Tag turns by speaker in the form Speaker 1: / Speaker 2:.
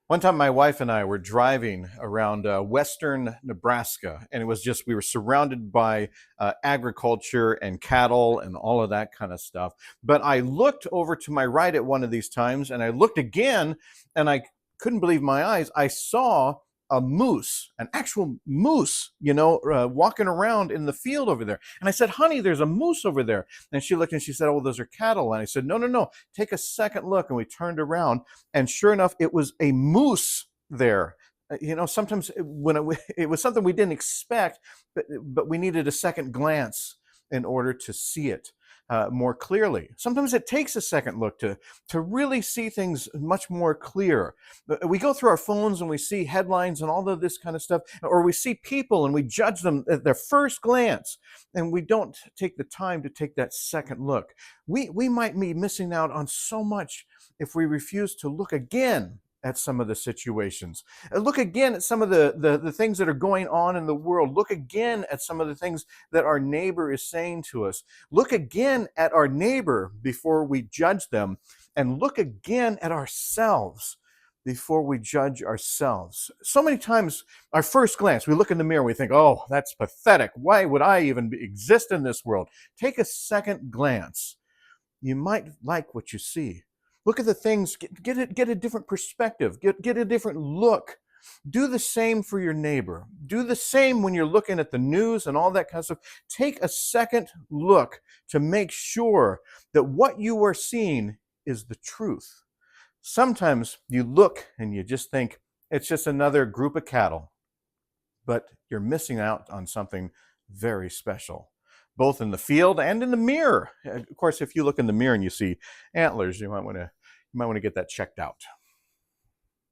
Speaker 1: One time, my wife and I were driving around western Nebraska, and it was just, we were surrounded by agriculture and cattle and all of that kind of stuff. But I looked over to my right at one of these times, and I looked again, and I couldn't believe my eyes. I saw a moose, an actual moose, walking around in the field over there. And I said, "Honey, there's a moose over there." And she looked and she said, "Oh, those are cattle." And I said, "No, no, no. Take a second look." And we turned around, and sure enough, it was a moose there. Sometimes when it was something we didn't expect, but we needed a second glance in order to see it more clearly. Sometimes it takes a second look to really see things much more clear. We go through our phones and we see headlines and all of this kind of stuff, or we see people and we judge them at their first glance, and we don't take the time to take that second look. We might be missing out on so much if we refuse to look again at some of the situations. Look again at some of the things that are going on in the world. Look again at some of the things that our neighbor is saying to us. Look again at our neighbor before we judge them, and look again at ourselves before we judge ourselves. So many times, our first glance, we look in the mirror, we think, "Oh, that's pathetic. Why would I even exist in this world?" Take a second glance. You might like what you see. Look at the things, get a different perspective, get a different look. Do the same for your neighbor. Do the same when you're looking at the news and all that kind of stuff. Take a second look to make sure that what you are seeing is the truth. Sometimes you look and you just think it's just another group of cattle, but you're missing out on something very special, both in the field and in the mirror. Of course, if you look in the mirror and you see antlers, you might want to get that checked out.